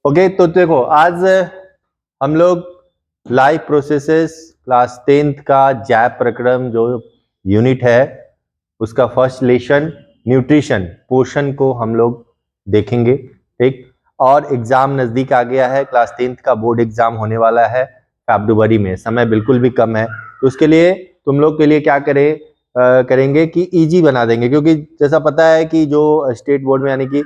Okay, तो देखो आज हम लोग लाइव प्रोसेसेस क्लास 10th का जैप प्रक्रम जो यूनिट है उसका फर्स्ट लेसन न्यूट्रिशन पोषण को हम लोग देखेंगे। ठीक, और एग्जाम नजदीक आ गया है। क्लास 10th का बोर्ड एग्जाम होने वाला है फरवरी में, समय बिल्कुल भी कम है। तो उसके लिए तुम लोग के लिए क्या करेंगे कि इजी बना देंगे, क्योंकि जैसा पता है कि जो स्टेट बोर्ड में यानी कि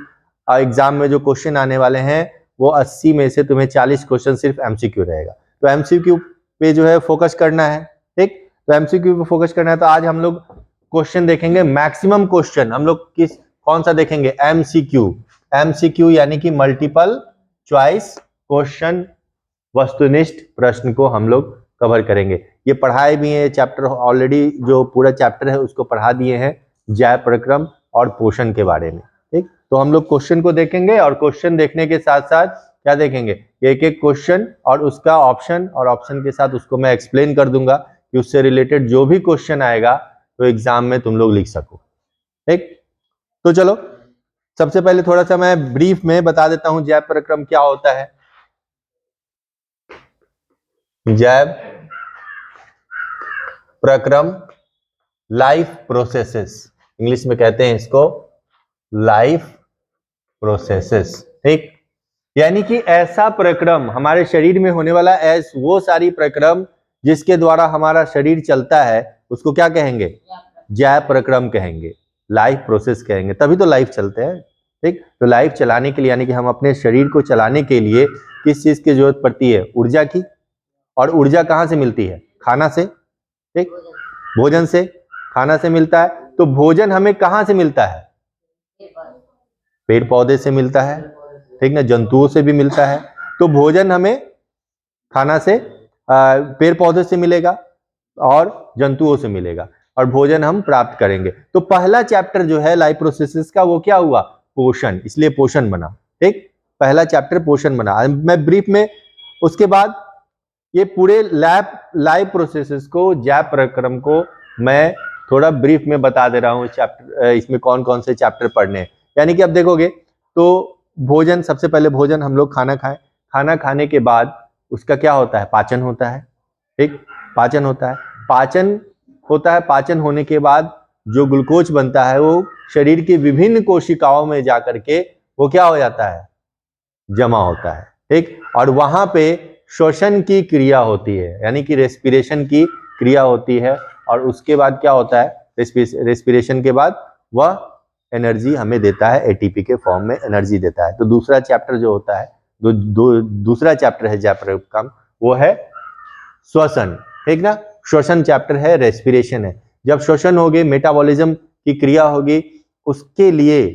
एग्जाम में जो क्वेश्चन आने वाले हैं वो 80 में से तुम्हें 40 क्वेश्चन सिर्फ एमसीक्यू रहेगा। तो एमसीक्यू पे जो है फोकस करना है। ठीक, तो एमसीक्यू पे फोकस करना है। तो आज हम लोग क्वेश्चन देखेंगे, मैक्सिमम क्वेश्चन हम लोग कौन सा देखेंगे? एमसीक्यू। एमसीक्यू यानी कि मल्टीपल चॉइस क्वेश्चन, वस्तुनिष्ठ प्रश्न को हम लोग कवर करेंगे। ये पढ़ाए भी है चैप्टर, ऑलरेडी जो पूरा चैप्टर है उसको पढ़ा दिए हैं जैव प्रक्रम और पोषण के बारे में। ठीक, तो हम लोग क्वेश्चन को देखेंगे और क्वेश्चन देखने के साथ साथ क्या देखेंगे? एक एक क्वेश्चन और उसका ऑप्शन, और ऑप्शन के साथ उसको मैं एक्सप्लेन कर दूंगा कि उससे रिलेटेड जो भी क्वेश्चन आएगा तो एग्जाम में तुम लोग लिख सको। ठीक, तो चलो सबसे पहले थोड़ा सा मैं ब्रीफ में बता देता हूं जैव प्रक्रम क्या होता है। जैव प्रक्रम लाइफ प्रोसेसेस, इंग्लिश में कहते हैं इसको लाइफ प्रोसेसेस। ठीक, यानी कि ऐसा प्रक्रम हमारे शरीर में होने वाला, वो सारी प्रक्रम जिसके द्वारा हमारा शरीर चलता है उसको क्या कहेंगे? जैव प्रक्रम कहेंगे, लाइफ प्रोसेस कहेंगे, तभी तो लाइफ चलते हैं। ठीक, तो लाइफ चलाने के लिए यानी कि हम अपने शरीर को चलाने के लिए किस चीज की जरूरत पड़ती है? ऊर्जा की। और ऊर्जा कहां से मिलती है? खाना से। ठीक, भोजन से, खाना से मिलता है। तो भोजन हमें कहां से मिलता है? पेड़ पौधे से मिलता है। ठीक ना, जंतुओं से भी मिलता है। तो भोजन हमें खाना से, पेड़ पौधे से मिलेगा और जंतुओं से मिलेगा, और भोजन हम प्राप्त करेंगे। तो पहला चैप्टर जो है लाइफ प्रोसेसेस का वो क्या हुआ? पोषण, इसलिए पोषण बना। ठीक, पहला चैप्टर पोषण बना। मैं ब्रीफ में उसके बाद ये पूरे लाइव प्रोसेसेस को, जैव प्रक्रम को मैं थोड़ा ब्रीफ में बता दे रहा हूँ। चैप्टर इसमें कौन कौन से चैप्टर पढ़ने हैं, यानी कि अब देखोगे तो भोजन, सबसे पहले भोजन हम लोग खाना खाएं। खाना खाने के बाद उसका क्या होता है? पाचन होता है। ठीक, पाचन होता है। पाचन होता है, पाचन होने के बाद जो ग्लूकोज बनता है वो शरीर की विभिन्न कोशिकाओं में जाकर के वो क्या हो जाता है? जमा होता है। ठीक, और वहां पे श्वसन की क्रिया होती है, यानी कि रेस्पिरेशन की क्रिया होती है। और उसके बाद क्या होता है? रेस्पिरेशन के बाद वह एनर्जी हमें देता है, एटीपी के फॉर्म में एनर्जी देता है। तो दूसरा चैप्टर जो होता है, दूसरा चैप्टर है जैव प्रक्रम, वो है श्वसन। ठीक ना, श्वसन चैप्टर है, रेस्पिरेशन है। जब श्वसन होगी, मेटाबॉलिज्म की क्रिया होगी, उसके लिए,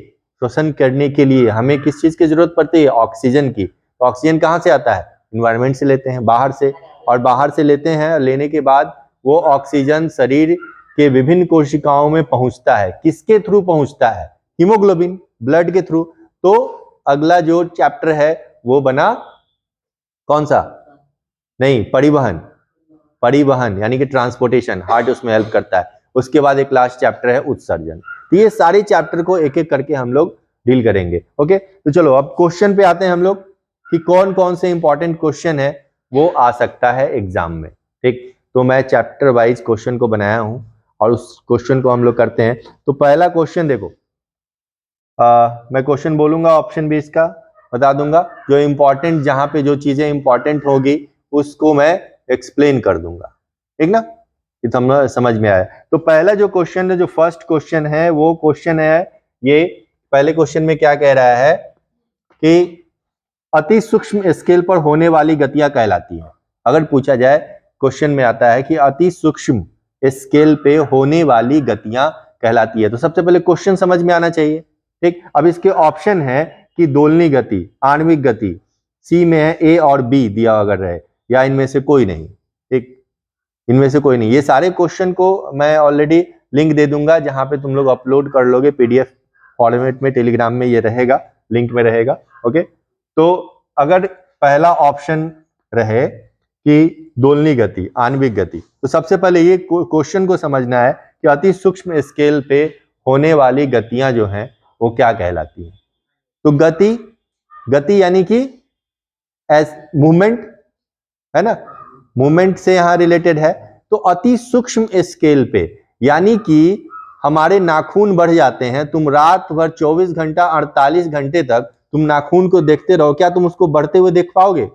श्वसन करने के लिए हमें किस चीज की जरूरत पड़ती है? ऑक्सीजन की। तो ऑक्सीजन कहाँ से आता है? इन्वायरमेंट से लेते हैं, बाहर से। और बाहर से लेते हैं, लेने के बाद वो ऑक्सीजन शरीर के विभिन्न कोशिकाओं में पहुंचता है। किसके थ्रू पहुंचता है? हीमोग्लोबिन, ब्लड के थ्रू। तो अगला जो चैप्टर है वो बना कौन सा? नहीं, परिवहन। परिवहन यानी कि ट्रांसपोर्टेशन, हार्ट उसमें हेल्प करता है। उसके बाद एक लास्ट चैप्टर है उत्सर्जन। तो ये सारे चैप्टर को एक एक करके हम लोग डील करेंगे। ओके, तो चलो अब क्वेश्चन पे आते हैं हम लोग कि कौन कौन से इंपॉर्टेंट क्वेश्चन है वो आ सकता है एग्जाम में। ठीक, तो मैं चैप्टर वाइज क्वेश्चन को बनाया हूं और उस क्वेश्चन को हम लोग करते हैं। तो पहला क्वेश्चन देखो, मैं क्वेश्चन बोलूंगा, ऑप्शन भी इसका बता दूंगा। जो इंपॉर्टेंट, जहां पे जो चीजें इंपॉर्टेंट होगी उसको मैं एक्सप्लेन कर दूंगा। ठीक ना, ये समझ में आया। तो पहला जो क्वेश्चन है, जो फर्स्ट क्वेश्चन है, वो क्वेश्चन है ये। पहले क्वेश्चन में क्या कह रहा है कि अति सूक्ष्म स्केल पर होने वाली गतियां कहलाती हैं। अगर पूछा जाए, क्वेश्चन में आता है कि अति सूक्ष्म स्केल पे होने वाली गतियां कहलाती है, तो सबसे पहले क्वेश्चन समझ में आना चाहिए। ठीक, अब इसके ऑप्शन है कि दोलनी गति, आणविक गति, सी में है ए और बी दिया अगर रहे, या इनमें से कोई नहीं। ठीक, इनमें से कोई नहीं। ये सारे क्वेश्चन को मैं ऑलरेडी लिंक दे दूंगा, जहां पे तुम लोग अपलोड कर लोगे पीडीएफ फॉर्मेट में, टेलीग्राम में ये रहेगा, लिंक में रहेगा। ओके, तो अगर पहला ऑप्शन रहे कि दोलनी गति, आणविक गति, तो सबसे पहले ये क्वेश्चन को समझना है कि अति सूक्ष्म स्केल पे होने वाली गतियां जो हैं वो क्या कहलाती हैं। तो गति, गति यानी कि एस मूवमेंट है ना, मूवमेंट से यहां रिलेटेड है। तो अति सूक्ष्म स्केल पे, यानी कि हमारे नाखून बढ़ जाते हैं, तुम रात भर 24 घंटा 48 घंटे तक तुम नाखून को देखते रहो, क्या तुम उसको बढ़ते हुए देख पाओगे?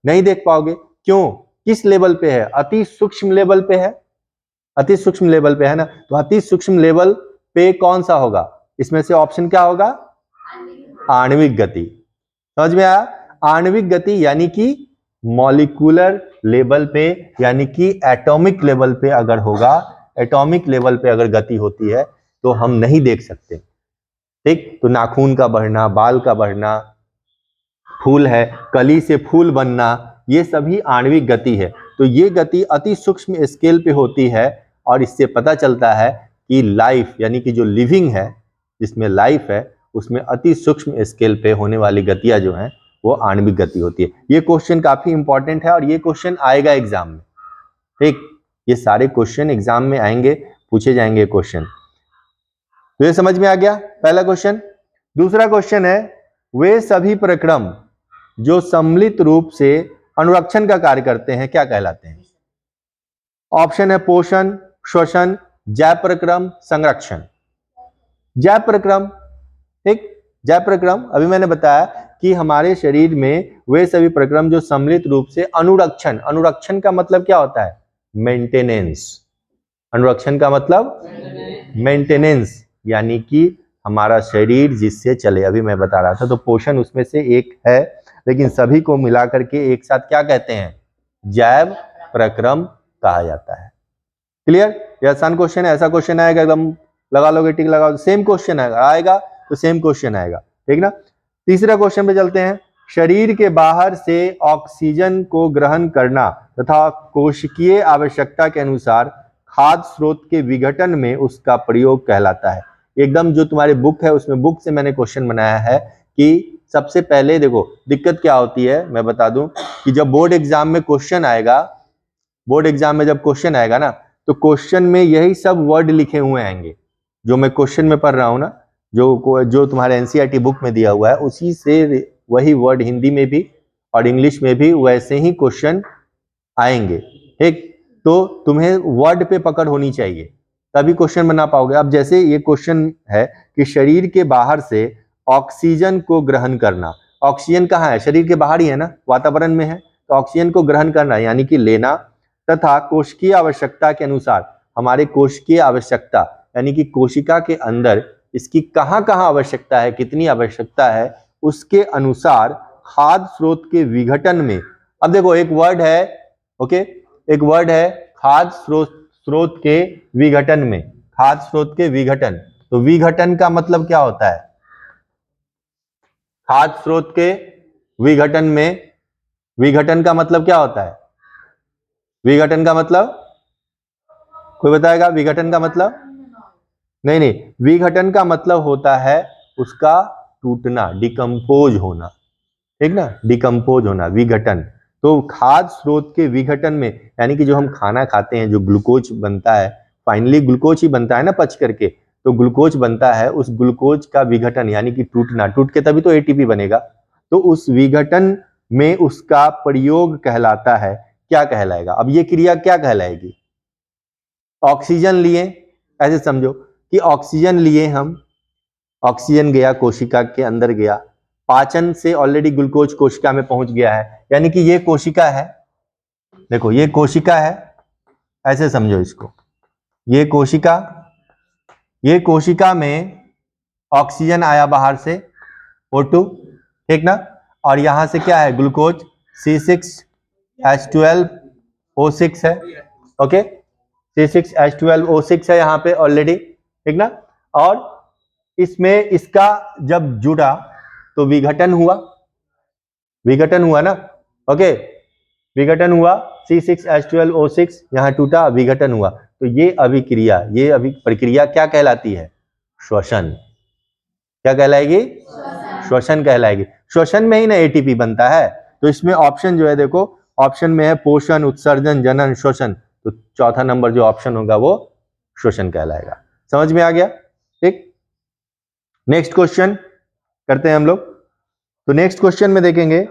नहीं देख पाओगे। क्यों? किस लेवल पे है? अति सूक्ष्म लेवल पे है, अति सूक्ष्म लेवल पे है ना। तो अति सूक्ष्म लेवल पे कौन सा होगा? इसमें से ऑप्शन क्या होगा? आणविक गति। समझ में आया? आणविक गति यानी कि मॉलिक्यूलर लेवल पे, यानी कि एटॉमिक लेवल पे अगर होगा, एटॉमिक लेवल पे अगर गति होती है तो हम नहीं देख सकते। ठीक, तो नाखून का बढ़ना, बाल का बढ़ना, फूल है, कली से फूल बनना, ये सभी आणविक गति है। तो ये गति अति सूक्ष्म स्केल पे होती है और इससे पता चलता है कि लाइफ यानी कि जो लिविंग है, जिसमें लाइफ है, उसमें अति सूक्ष्म स्केल पे होने वाली गतियां जो हैं वो आणविक गति होती है। ये क्वेश्चन काफी इंपॉर्टेंट है और ये क्वेश्चन आएगा एग्जाम में। ठीक, ये सारे क्वेश्चन एग्जाम में आएंगे, पूछे जाएंगे क्वेश्चन। तो ये समझ में आ गया पहला क्वेश्चन। दूसरा क्वेश्चन है, वे सभी प्रक्रम जो सम्मिलित रूप से अनुरक्षण का कार्य करते हैं क्या कहलाते हैं? ऑप्शन है पोषण, श्वसन, जैव प्रक्रम, संरक्षण। जैव प्रक्रम, ठीक, जैव प्रक्रम अभी मैंने बताया कि हमारे शरीर में वे सभी प्रक्रम जो सम्मिलित रूप से अनुरक्षण, अनुरक्षण का मतलब क्या होता है? मेंटेनेंस। अनुरक्षण का मतलब मेंटेनेंस, यानी कि हमारा शरीर जिससे चले। अभी मैं बता रहा था, तो पोषण उसमें से एक है, लेकिन सभी को मिलाकर के एक साथ क्या कहते हैं? जैव प्रक्रम कहा जाता है। क्लियर? ये आसान क्वेश्चन है, ऐसा क्वेश्चन आएगा एकदम लगा लोगे टिक लगाओ, सेम क्वेश्चन आएगा तो सेम क्वेश्चन आएगा, ठीक ना। तीसरा क्वेश्चन पे चलते हैं। शरीर के बाहर से ऑक्सीजन को ग्रहण करना तथा कोशिकीय आवश्यकता के अनुसार खाद्य स्रोत के विघटन में उसका प्रयोग कहलाता है। एकदम जो तुम्हारी बुक है उसमें, बुक से मैंने क्वेश्चन बनाया है कि सबसे पहले देखो दिक्कत क्या होती है, मैं बता दूं कि जब बोर्ड एग्जाम में क्वेश्चन आएगा, बोर्ड एग्जाम में जब क्वेश्चन आएगा ना, तो क्वेश्चन में यही सब वर्ड लिखे हुए आएंगे जो मैं क्वेश्चन में पढ़ रहा हूं ना, जो तुम्हारे एनसीईआरटी बुक में दिया हुआ है, उसी से वही वर्ड हिंदी में भी और इंग्लिश में भी वैसे ही क्वेश्चन आएंगे। ठीक, तो तुम्हें वर्ड पे पकड़ होनी चाहिए, तभी क्वेश्चन बना पाओगे। अब जैसे ये क्वेश्चन है कि शरीर के बाहर से ऑक्सीजन को ग्रहण करना, ऑक्सीजन कहाँ है? शरीर के बाहर ही है ना, वातावरण में है। तो ऑक्सीजन को ग्रहण करना यानी कि लेना, तथा कोशिकीय आवश्यकता के अनुसार, हमारे कोशिकीय आवश्यकता यानी कि कोशिका के अंदर इसकी कहाँ कहाँ आवश्यकता है, कितनी आवश्यकता है, उसके अनुसार खाद्य स्रोत के विघटन में। अब देखो एक वर्ड है, ओके, एक वर्ड है खाद्य स्रोत के विघटन में, खाद्य स्रोत के विघटन। तो विघटन का मतलब क्या होता है? खाद्य स्रोत के विघटन में, विघटन का मतलब क्या होता है? विघटन का मतलब कोई बताएगा? विघटन का मतलब? नहीं, विघटन का मतलब होता है उसका टूटना, डिकम्पोज होना, ठीक ना, डिकम्पोज होना, विघटन। तो खाद्य स्रोत के विघटन में यानी कि जो हम खाना खाते हैं, जो ग्लूकोज बनता है, फाइनली ग्लूकोज ही बनता है ना पच करके, तो ग्लूकोज बनता है, उस ग्लूकोज का विघटन यानी कि टूटना, टूट के तभी तो एटीपी बनेगा। तो उस विघटन में उसका प्रयोग कहलाता है, क्या कहलाएगा? अब ये क्रिया क्या कहलाएगी? ऑक्सीजन लिए, ऐसे समझो कि ऑक्सीजन लिए हम, ऑक्सीजन गया कोशिका के अंदर गया, पाचन से ऑलरेडी ग्लूकोज कोशिका में पहुंच गया है, यानी कि ये कोशिका है, देखो ये कोशिका है, ऐसे समझो इसको, ये कोशिका, ये कोशिका में ऑक्सीजन आया बाहर से O2, ठीक ना, और यहां से क्या है? ग्लूकोज C6H12O6 है, ओके, C6H12O6 है यहाँ पे ऑलरेडी, ठीक ना। और इसमें इसका जब जुड़ा तो विघटन हुआ, विघटन हुआ ना, ओके, विघटन हुआ, C6H12O6 यहाँ टूटा, विघटन हुआ। तो ये अभिक्रिया, ये अभी प्रक्रिया क्या कहलाती है? श्वसन। क्या कहलाएगी? श्वसन कहलाएगी। श्वसन में ही ना एटीपी बनता है। तो इसमें ऑप्शन जो है देखो, ऑप्शन में है पोषण, उत्सर्जन, जनन, श्वसन। तो चौथा नंबर जो ऑप्शन होगा वो श्वसन कहलाएगा। समझ में आ गया? ठीक, नेक्स्ट क्वेश्चन करते हैं हम लोग। तो नेक्स्ट क्वेश्चन में देखेंगे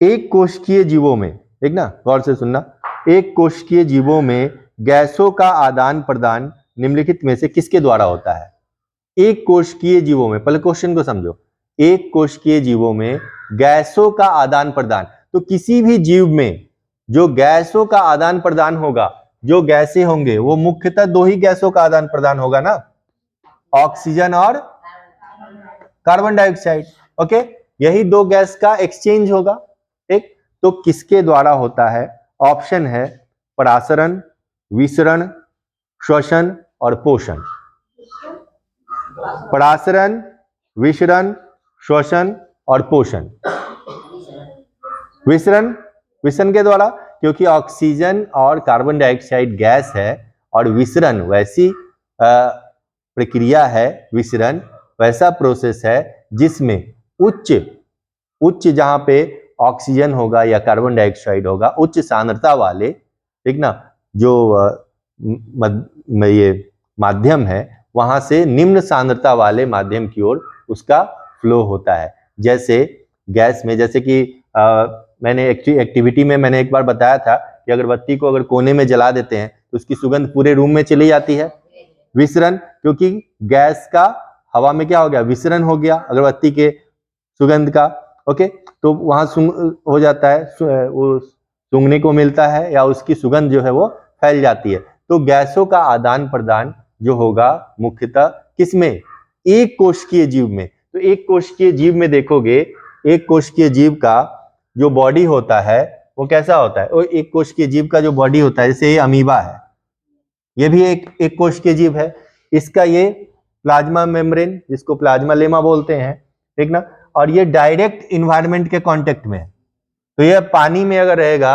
एक कोशिकीय जीवों में, ठीक ना, गौर से सुनना, एक कोशिकीय जीवों में गैसों का आदान प्रदान निम्नलिखित में से किसके द्वारा होता है? एक कोशिकीय जीवों में, पहले क्वेश्चन को समझो, एक कोशिकीय जीवों में गैसों का आदान प्रदान, तो किसी भी जीव में जो गैसों का आदान प्रदान होगा, जो गैसें होंगे वो मुख्यतः दो ही गैसों का आदान प्रदान होगा ना, ऑक्सीजन और कार्बन डाइऑक्साइड। ओके, यही दो गैस का एक्सचेंज होगा। ठीक, तो किसके द्वारा होता है? ऑप्शन है परासरण, विसरण, श्वसन और पोषण। परासरण, विसरण, श्वसन और पोषण। विसरण, विसरण के द्वारा, क्योंकि ऑक्सीजन और कार्बन डाइऑक्साइड गैस है, और विसरण वैसी प्रक्रिया है, विसरण वैसा प्रोसेस है जिसमें उच्च जहां पे ऑक्सीजन होगा या कार्बन डाइऑक्साइड होगा, उच्च सांद्रता वाले, ठीक ना, जो ये माध्यम है, वहां से निम्न सांद्रता वाले माध्यम की ओर उसका फ्लो होता है। जैसे गैस में, जैसे कि मैंने एक्टिविटी में मैंने एक बार बताया था कि अगरबत्ती को अगर कोने में जला देते हैं तो उसकी सुगंध पूरे रूम में चली जाती है। विसरण, क्योंकि गैस का हवा में क्या हो गया? विसरण हो गया अगरबत्ती के सुगंध का। ओके, तो वहां हो जाता है, वो सूंघने को मिलता है या उसकी सुगंध जो है वो फैल जाती है। तो गैसों का आदान प्रदान जो होगा मुख्यतः किसमें? एक कोशिकीय जीव में। तो एक कोशिकीय जीव में देखोगे, एक कोशिकीय जीव का जो बॉडी होता है वो कैसा होता है? वो एक कोशिकीय जीव का जो बॉडी होता है, जैसे ये अमीबा है, ये भी एक कोशिकीय जीव है। इसका ये प्लाज्मा मेम्ब्रेन, जिसको प्लाज्मा लेमा बोलते हैं, ठीक ना, और ये डायरेक्ट इन्वायरमेंट के कांटेक्ट में है। तो ये पानी में अगर रहेगा,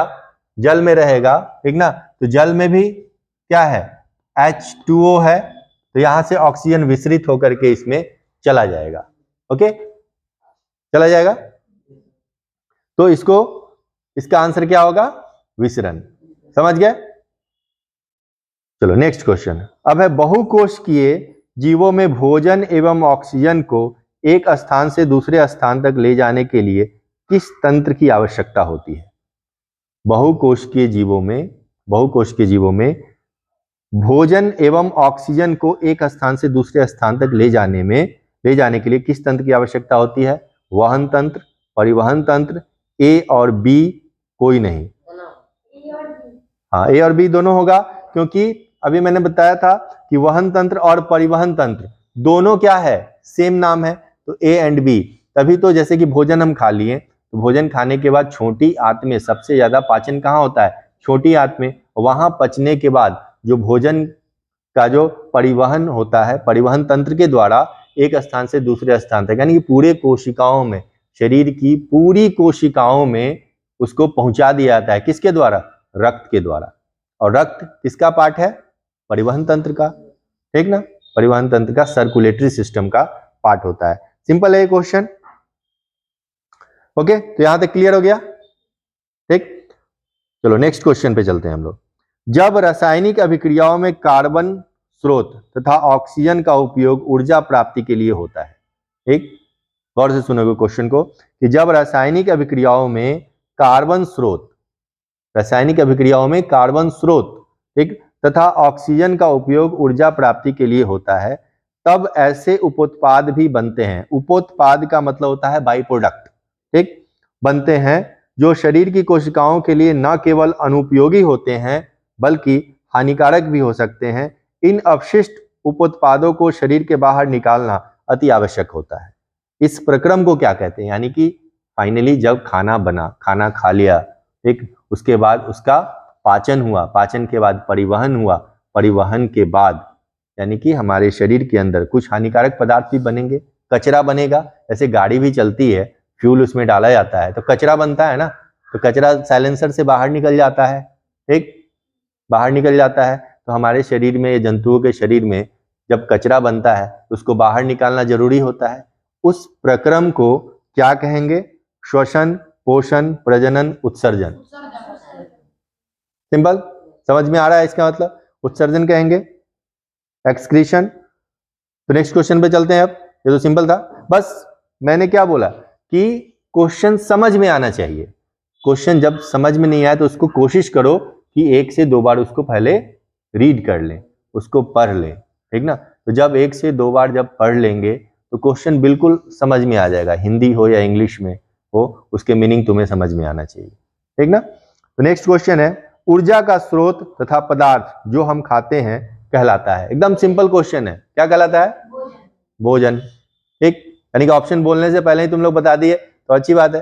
जल में रहेगा, ठीक ना, तो जल में भी क्या है? H2O है, तो यहां से ऑक्सीजन विसरित होकर के इसमें चला जाएगा। ओके, चला जाएगा। तो इसका आंसर क्या होगा? विसरण। समझ गए? चलो नेक्स्ट क्वेश्चन। अब है बहुकोशिकीय जीवों में भोजन एवं ऑक्सीजन को एक स्थान से दूसरे स्थान तक ले जाने के लिए किस तंत्र की आवश्यकता होती है? बहुकोशिकीय जीवों में भोजन एवं ऑक्सीजन को एक स्थान से दूसरे स्थान तक ले जाने के लिए किस तंत्र की आवश्यकता होती है? वहन तंत्र, परिवहन तंत्र, ए और बी कोई नहीं। हाँ, ए और बी दोनों होगा, क्योंकि अभी मैंने बताया था कि वहन तंत्र और परिवहन तंत्र दोनों क्या है? सेम नाम है। तो ए एंड बी। तभी तो जैसे कि भोजन हम खा लिए, तो भोजन खाने के बाद छोटी आंत में सबसे ज्यादा पाचन कहाँ होता है? छोटी आंत में। वहां पचने के बाद जो भोजन का जो परिवहन होता है, परिवहन तंत्र के द्वारा एक स्थान से दूसरे स्थान तक, यानी कि पूरे कोशिकाओं में, शरीर की पूरी कोशिकाओं में उसको पहुंचा दिया जाता है। किसके द्वारा? रक्त के द्वारा। और रक्त किसका पार्ट है? परिवहन तंत्र का, ठीक ना, परिवहन तंत्र का, सर्कुलेटरी सिस्टम का पार्ट होता है। सिंपल है ये क्वेश्चन। ओके, तो यहां तक क्लियर हो गया? ठीक, चलो नेक्स्ट क्वेश्चन पे चलते हैं हम लोग। जब रासायनिक अभिक्रियाओं में कार्बन स्रोत तथा ऑक्सीजन का उपयोग ऊर्जा प्राप्ति के लिए होता है, ठीक, गौर से सुनोगे क्वेश्चन को, कि जब रासायनिक अभिक्रियाओं में कार्बन स्रोत, ठीक, तथा ऑक्सीजन का उपयोग ऊर्जा प्राप्ति के लिए होता है, तब ऐसे उपोत्पाद भी बनते हैं। उपोत्पाद का मतलब होता है बाई प्रोडक्ट, ठीक, बनते हैं जो शरीर की कोशिकाओं के लिए न केवल अनुपयोगी होते हैं बल्कि हानिकारक भी हो सकते हैं। इन अपशिष्ट उपोत्पादों को शरीर के बाहर निकालना अति आवश्यक होता है। इस प्रक्रम को क्या कहते हैं? यानी कि फाइनली जब खाना बना, खाना खा लिया, ठीक, उसके बाद उसका पाचन हुआ, पाचन के बाद परिवहन हुआ, परिवहन के बाद यानी कि हमारे शरीर के अंदर कुछ हानिकारक पदार्थ भी बनेंगे, कचरा बनेगा। जैसे गाड़ी भी चलती है, फ्यूल उसमें डाला जाता है तो कचरा बनता है ना, तो कचरा साइलेंसर से बाहर निकल जाता है, ठीक, बाहर निकल जाता है। तो हमारे शरीर में, जंतुओं के शरीर में जब कचरा बनता है तो उसको बाहर निकालना जरूरी होता है। उस प्रक्रम को क्या कहेंगे? श्वसन, पोषण, प्रजनन, उत्सर्जन। सिंपल, समझ में आ रहा है इसका मतलब? उत्सर्जन कहेंगे, एक्सक्रीशन। तो नेक्स्ट क्वेश्चन पे चलते हैं। अब ये तो सिंपल था, बस मैंने क्या बोला कि क्वेश्चन समझ में आना चाहिए। क्वेश्चन जब समझ में नहीं आए तो उसको कोशिश करो कि 1 से 2 बार उसको पहले रीड कर लें, उसको पढ़ लें, ठीक ना। तो जब 1 से 2 बार जब पढ़ लेंगे तो क्वेश्चन बिल्कुल समझ में आ जाएगा, हिंदी हो या इंग्लिश में हो, उसके मीनिंग तुम्हें समझ में आना चाहिए, ठीक ना। तो नेक्स्ट क्वेश्चन है, ऊर्जा का स्रोत तथा पदार्थ जो हम खाते हैं कहलाता है। एकदम सिंपल क्वेश्चन है, क्या कहलाता है? भोजन। ठीक, यानी कि ऑप्शन बोलने से पहले ही तुम लोग बता दिए तो अच्छी बात है,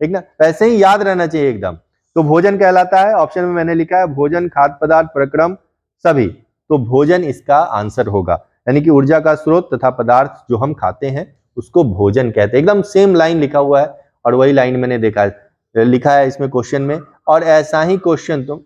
ठीक ना। वैसे ही याद रहना चाहिए एकदम। तो भोजन कहलाता है, ऑप्शन में मैंने लिखा है भोजन, खाद्य पदार्थ, प्रक्रम सभी, तो भोजन इसका आंसर होगा। यानी कि ऊर्जा का स्रोत तथा पदार्थ जो हम खाते हैं उसको भोजन कहते हैं। एकदम सेम लाइन लिखा हुआ है और वही लाइन मैंने देखा लिखा है इसमें क्वेश्चन में, और ऐसा ही क्वेश्चन तुम